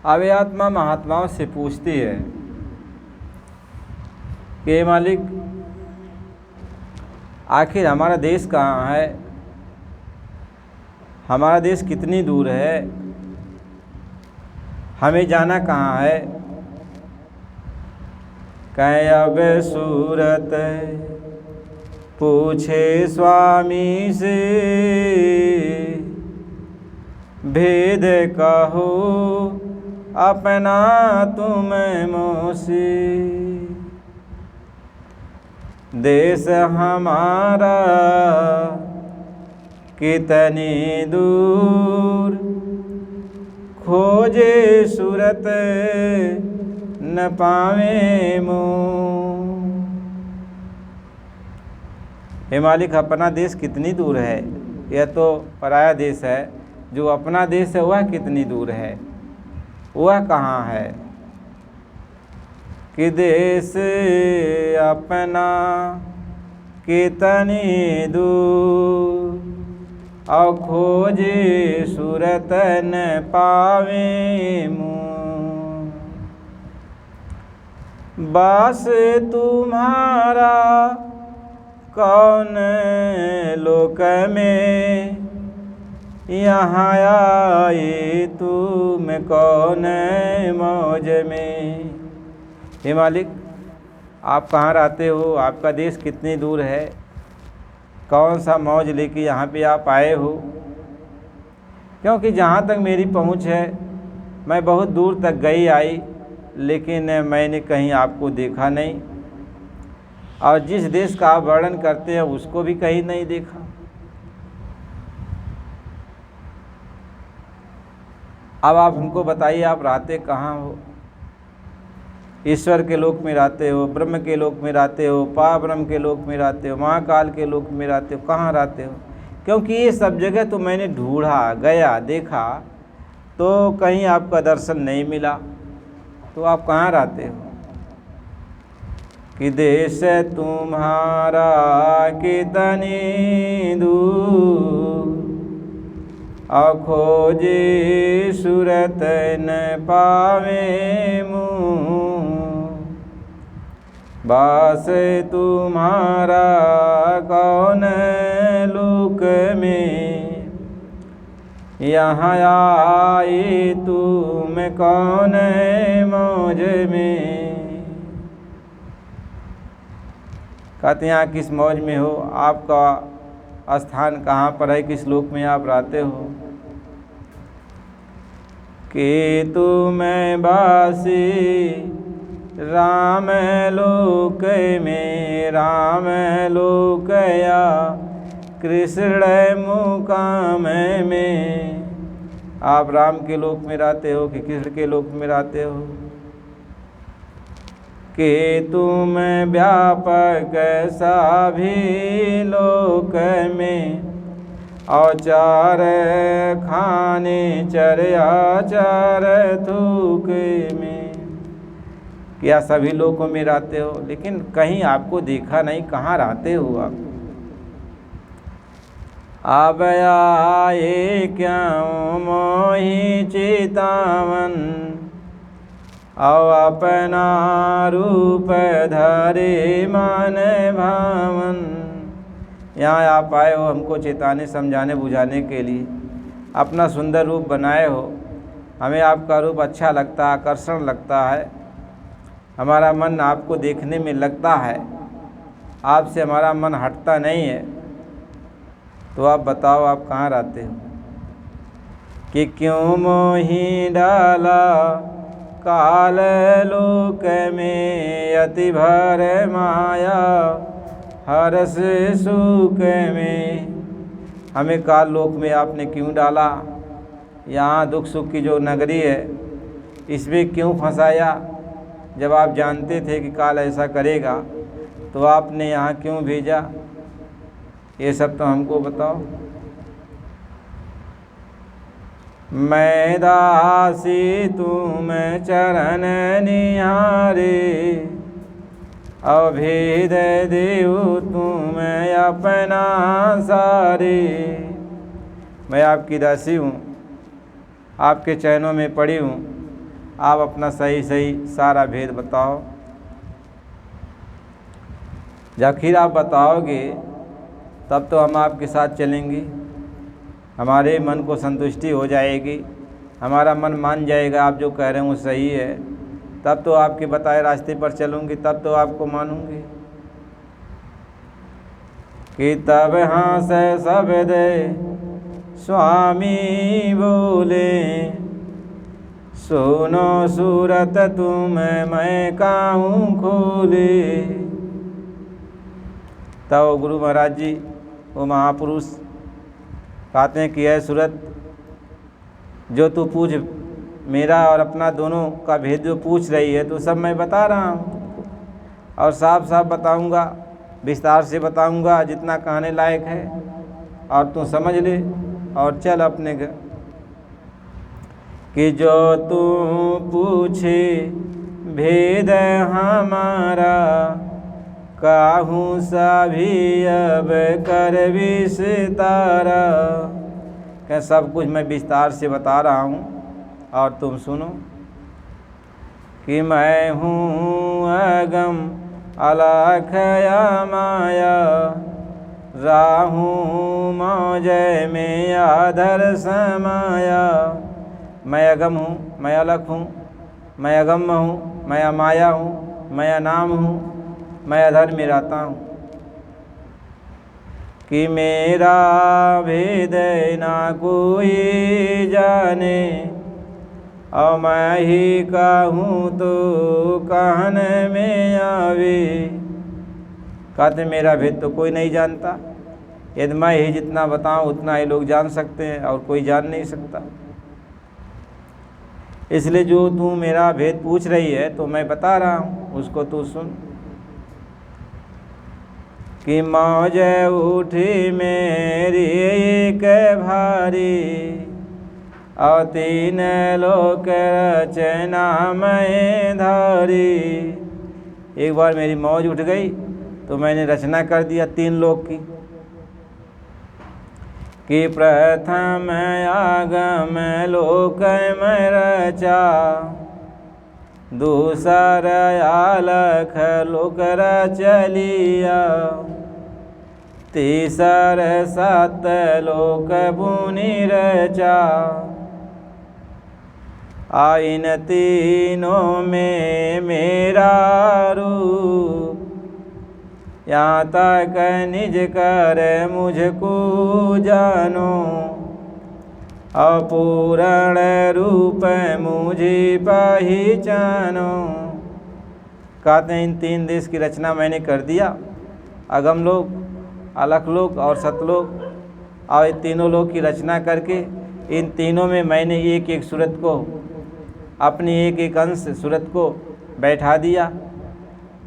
अब ये आत्मा महात्माओं से पूछती है कि हे मालिक, आखिर हमारा देश कहाँ है, हमारा देश कितनी दूर है, हमें जाना कहाँ है। कहे अब सूरत पूछे स्वामी से, भेद कहो अपना तुम मोसे। देश हमारा कितनी दूर, खोजे सूरत न पावे मुँह। हे मालिक, अपना देश कितनी दूर है, यह तो पराया देश है। जो अपना देश है वह कितनी दूर है, वह कहाँ है। कि देश अपना कितनी दूर, और खोजे सूरत न पावे मुँह। बास तुम्हारा कौन लोक में, यहाँ आए तुम कौन मौज में। हे मालिक, आप कहाँ रहते हो, आपका देश कितनी दूर है, कौन सा मौज लेके यहाँ पे आप आए हो। क्योंकि जहाँ तक मेरी पहुँच है, मैं बहुत दूर तक गई आई, लेकिन मैंने कहीं आपको देखा नहीं, और जिस देश का आप वर्णन करते हैं उसको भी कहीं नहीं देखा। अब आप हमको बताइए, आप रहते कहाँ हो। ईश्वर के लोक में रहते हो, ब्रह्म के लोक में रहते हो, पारब्रह्म के लोक में रहते हो, महाकाल के लोक में रहते हो, कहाँ रहते हो। क्योंकि ये सब जगह तो मैंने ढूंढा, गया, देखा, तो कहीं आपका दर्शन नहीं मिला। तो आप कहाँ रहते हो। कि देश तुम्हारा कितनी दूर, और खोजे सूरत न पावे मुँह। बास तुम्हारा कौन लोक में, यहाँ आए तुम कौन मौज में। कहते हैं, यहाँ किस मौज में हो, आपका स्थान कहाँ पर है, किस लोक में आप रहते हो। कि तुम बासी राम लोक में, राम लोकया कृष्ण मुकाम में। आप राम के लोक में रहते हो कि कृष्ण के लोक में रहते हो। कि तुम व्यापक सभी लोक में, औचार खाने चर्याचार थूक में। क्या सभी लोकों में रहते हो, लेकिन कहीं आपको देखा नहीं, कहाँ रहते हो आप। अब आए क्यों मोहि चितावन, और अपना रूप धरे मन भावन। यहाँ आप आए हो हमको चेताने, समझाने, बुझाने के लिए। अपना सुंदर रूप बनाए हो, हमें आपका रूप अच्छा लगता है, आकर्षण लगता है, हमारा मन आपको देखने में लगता है, आपसे हमारा मन हटता नहीं है। तो आप बताओ, आप कहाँ रहते हो। कि क्यों मोहि डाला काल लोक में, अति भर माया हरस सुख में। हमें काल लोक में आपने क्यों डाला, यहाँ दुख सुख की जो नगरी है इसमें क्यों फंसाया। जब आप जानते थे कि काल ऐसा करेगा, तो आपने यहाँ क्यों भेजा। ये सब तो हमको बताओ। मैं दासी तुम चरण निहारे, अभेद देव तुम अपना सारे। मैं आपकी दासी हूँ, आपके चरणों में पड़ी हूँ, आप अपना सही सही सारा भेद बताओ। जब आखिर आप बताओगे तब तो हम आपके साथ चलेंगे, हमारे मन को संतुष्टि हो जाएगी, हमारा मन मान जाएगा आप जो कह रहे हैं वो सही है, तब तो आपके बताए रास्ते पर चलूँगी, तब तो आपको मानूंगी। कि तब हाँस सब दे स्वामी बोले, सुनो सूरत तुम मैं काहूँ खोले। तब गुरु महाराज जी वो महापुरुष कहते हैं कि है सूरत, जो तू पूछ मेरा और अपना दोनों का भेद जो पूछ रही है तो सब मैं बता रहा हूँ, और साफ साफ बताऊँगा, विस्तार से बताऊँगा जितना कहने लायक है, और तू समझ ले और चल अपने घर। कि जो तू पूछे भेद हमारा, काहूँ सभी अब कर विस्तारा। क्या सब कुछ मैं विस्तार से बता रहा हूँ और तुम सुनो। कि मैं हूँ अगम अलख माया, राहूँ मौजय में आधर समाया। मैं अगम हूँ, मैं अलख हूँ, मैं अगम हूँ, मैं अमाया हूँ, मैं अनाम हूँ, मैं अधर में रहता हूँ। कि मेरा भेद ना कोई जाने, और मैं ही कहूँ तो कहने में आवे। कहते मेरा भेद तो कोई नहीं जानता, यदि मैं ही जितना बताऊँ उतना ही लोग जान सकते हैं और कोई जान नहीं सकता। इसलिए जो तू मेरा भेद पूछ रही है तो मैं बता रहा हूँ, उसको तू सुन। कि मौज उठी मेरी एक भारी, और तीन लोक रचना मैं धारी। एक बार मेरी मौज उठ गई तो मैंने रचना कर दिया 3 लोक की। कि प्रथम आगम लोक में रचा, दूसर आलख लोक रचलिया, तीसर 7 लोक बुनि रचा। इन तीनों में मेरा रूप, यहाँ तक निज कर मुझको जानो, अपूर्ण रूप मुझे पहचानो। कहते हैं इन 3 देश की रचना मैंने कर दिया, अगम लोक, अलख लोक और सतलोक। और इन तीनों लोक की रचना करके इन तीनों में मैंने एक एक सूरत को, अपनी एक एक अंश सूरत को बैठा दिया।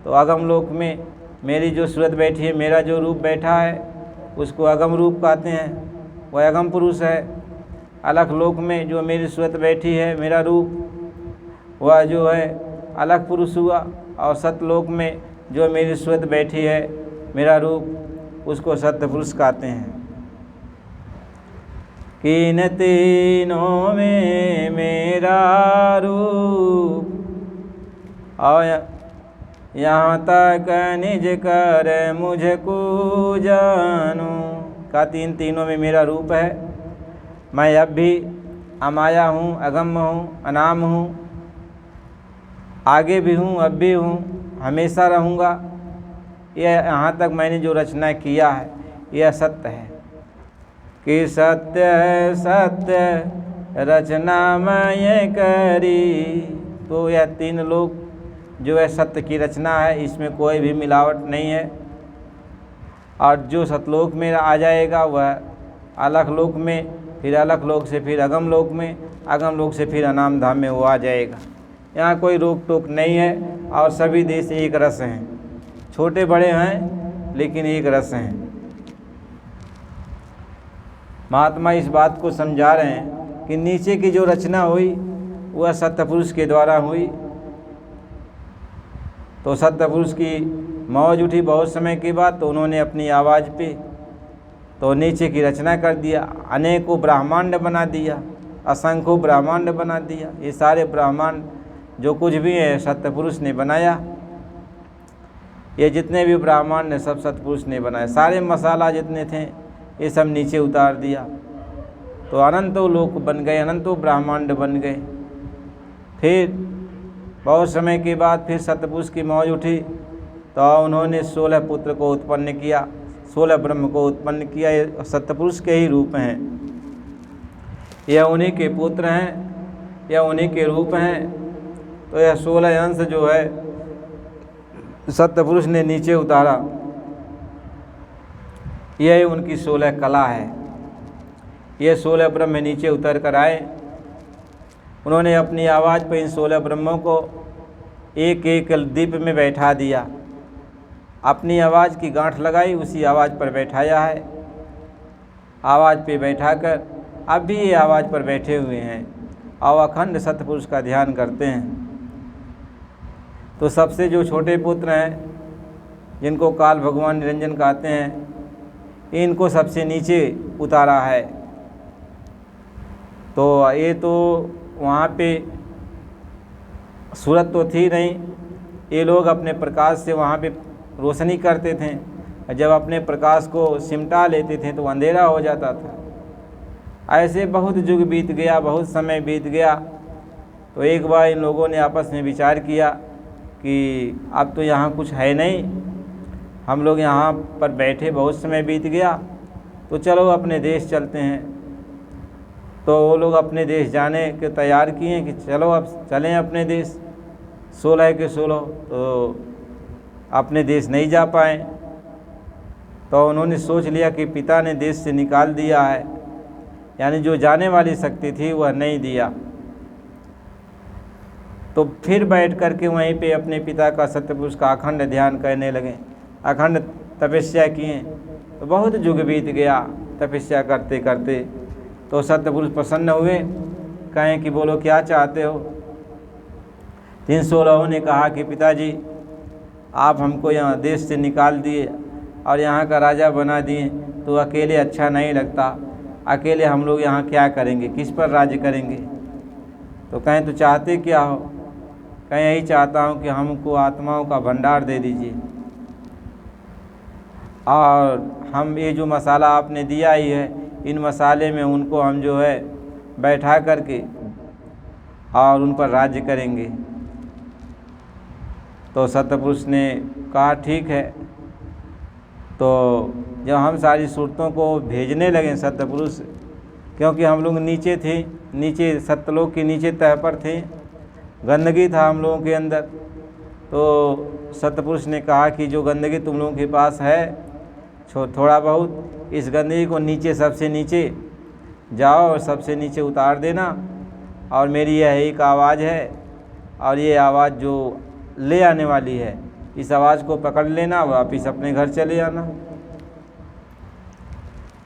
तो अगम लोक में मेरी जो सूरत बैठी है, मेरा जो रूप बैठा है, उसको अगम रूप कहते हैं, वह अगम पुरुष है। अलख लोक में जो मेरी सूरत बैठी है, मेरा रूप, वह जो है अलख पुरुष हुआ। और सतलोक में जो मेरी सूरत बैठी है, मेरा रूप, उसको सत्य पुरुष कहते हैं। कि इन तीनों में मेरा रूप, और यहाँ तक निज कर मुझको जानो। का इन तीनों में मेरा रूप है। मैं अब भी अमाया हूँ, अगम हूँ, अनाम हूँ, आगे भी हूँ, अब भी हूँ, हमेशा रहूँगा। यह यहाँ तक मैंने जो रचना किया है यह सत्य है। कि सत्य है सत्य रचना मैं करी। तो यह 3 लोक जो है सत्य की रचना है, इसमें कोई भी मिलावट नहीं है। और जो सतलोक में आ जाएगा वह अलख लोक में, फिर अलख लोक से फिर अगम लोक में, अगम लोक से फिर अनाम धाम में वो आ जाएगा। यहाँ कोई रोक टोक नहीं है, और सभी देश एक रस हैं, छोटे बड़े हैं लेकिन एक रस हैं। महात्मा इस बात को समझा रहे हैं कि नीचे की जो रचना हुई वह सत्यपुरुष के द्वारा हुई। तो सत्यपुरुष की मौज उठी बहुत समय के बाद, तो उन्होंने अपनी आवाज़ पे तो नीचे की रचना कर दिया, अनेकों ब्रह्मांड बना दिया, असंख्यों ब्रह्मांड बना दिया। ये सारे ब्रह्मांड जो कुछ भी है सत्यपुरुष ने बनाया। ये जितने भी ब्राह्मण ने सब सत्यपुरुष ने बनाए। सारे मसाला जितने थे ये सब नीचे उतार दिया, तो अनंतों लोक बन गए, अनंतों ब्रह्मांड बन गए। फिर बहुत समय के बाद फिर सत्यपुरुष की मौज उठी, तो उन्होंने 16 पुत्र को उत्पन्न किया, 16 ब्रह्म को उत्पन्न किया। ये सत्यपुरुष के ही रूप हैं, यह उन्हीं के पुत्र हैं, यह उन्हीं के रूप हैं। तो यह 16 अंश जो है सत्यपुरुष ने नीचे उतारा, यही उनकी 16 कला है। ये 16 ब्रह्म नीचे उतर कर आए, उन्होंने अपनी आवाज़ पर इन 16 ब्रह्मों को एक एक दीप में बैठा दिया, अपनी आवाज़ की गांठ लगाई, उसी आवाज़ पर बैठाया है। आवाज़ पे बैठा कर अब भी ये आवाज़ पर बैठे हुए हैं और अखंड सत्यपुरुष का ध्यान करते हैं। तो सबसे जो छोटे पुत्र हैं, जिनको काल भगवान निरंजन कहते हैं, इनको सबसे नीचे उतारा है। तो ये तो वहाँ पे सूरत तो थी नहीं, ये लोग अपने प्रकाश से वहाँ पे रोशनी करते थे। जब अपने प्रकाश को सिमटा लेते थे तो अंधेरा हो जाता था। ऐसे बहुत युग बीत गया, बहुत समय बीत गया। तो एक बार इन लोगों ने आपस में विचार किया कि अब तो यहाँ कुछ है नहीं, हम लोग यहाँ पर बैठे बहुत समय बीत गया, तो चलो अपने देश चलते हैं। तो वो लोग अपने देश जाने के तैयार किए कि चलो अब चलें अपने देश। 16 के 16 तो अपने देश नहीं जा पाए, तो उन्होंने सोच लिया कि पिता ने देश से निकाल दिया है, यानी जो जाने वाली शक्ति थी वह नहीं दिया। तो फिर बैठ कर के वहीं पे अपने पिता का सत्यपुरुष का अखंड ध्यान करने लगे, अखंड तपस्या किए। तो बहुत युग बीत गया तपस्या करते करते। तो सत्यपुरुष प्रसन्न हुए, कहें कि बोलो क्या चाहते हो। 316 ने कहा कि पिताजी आप हमको यहाँ देश से निकाल दिए और यहाँ का राजा बना दिए, तो अकेले अच्छा नहीं लगता, अकेले हम लोग यहाँ क्या करेंगे, किस पर राज्य करेंगे। तो कहें तो चाहते क्या हो। कहें यही चाहता हूँ कि हमको आत्माओं का भंडार दे दीजिए, और हम ये जो मसाला आपने दिया ही है, इन मसाले में उनको हम जो है बैठा करके और उन पर राज्य करेंगे। तो सत्यपुरुष ने कहा ठीक है। तो जब हम सारी सूरतों को भेजने लगे सत्यपुरुष, क्योंकि हम लोग नीचे थे, नीचे सत्यलोक के नीचे तह पर थे, गंदगी था हम लोगों के अंदर। तो सत्यपुरुष ने कहा कि जो गंदगी तुम लोगों के पास है थोड़ा बहुत, इस गंदगी को नीचे सबसे नीचे जाओ और सबसे नीचे उतार देना, और मेरी यह एक आवाज़ है, और ये आवाज़ जो ले आने वाली है, इस आवाज़ को पकड़ लेना, वापिस अपने घर चले आना।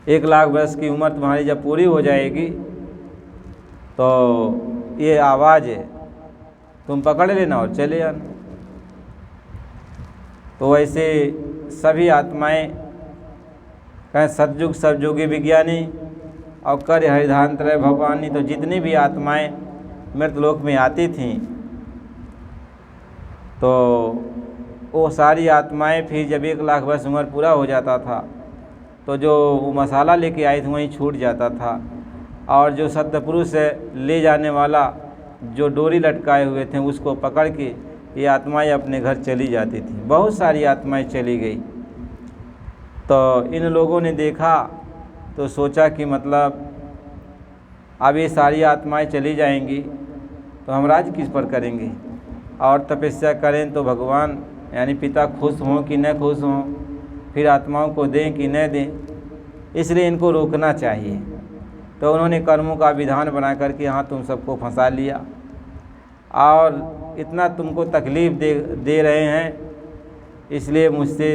1 लाख वर्ष की उम्र तुम्हारी जब पूरी हो जाएगी तो ये आवाज़ है, तुम पकड़ लेना और चले आना। तो वैसे सभी आत्माएं, कहें सतयुग सतयोगी विज्ञानी और कर हरिधांतरय भवानी, तो जितनी भी आत्माएं मृतलोक में आती थीं, तो वो सारी आत्माएं फिर जब 1 लाख वर्ष उम्र पूरा हो जाता था, तो जो वो मसाला लेके आई थी वहीं छूट जाता था, और जो सत्यपुरुष ले जाने वाला जो डोरी लटकाए हुए थे उसको पकड़ के ये आत्माएं अपने घर चली जाती थी। बहुत सारी आत्माएं चली गई। तो इन लोगों ने देखा तो सोचा कि मतलब अब ये सारी आत्माएं चली जाएंगी तो हम राज किस पर करेंगे, और तपस्या करें तो भगवान यानी पिता खुश हों कि न खुश हों, फिर आत्माओं को दें कि न दें, इसलिए इनको रोकना चाहिए। तो उन्होंने कर्मों का विधान बना करके हाँ तुम सबको फंसा लिया, और इतना तुमको तकलीफ़ दे रहे हैं, इसलिए मुझसे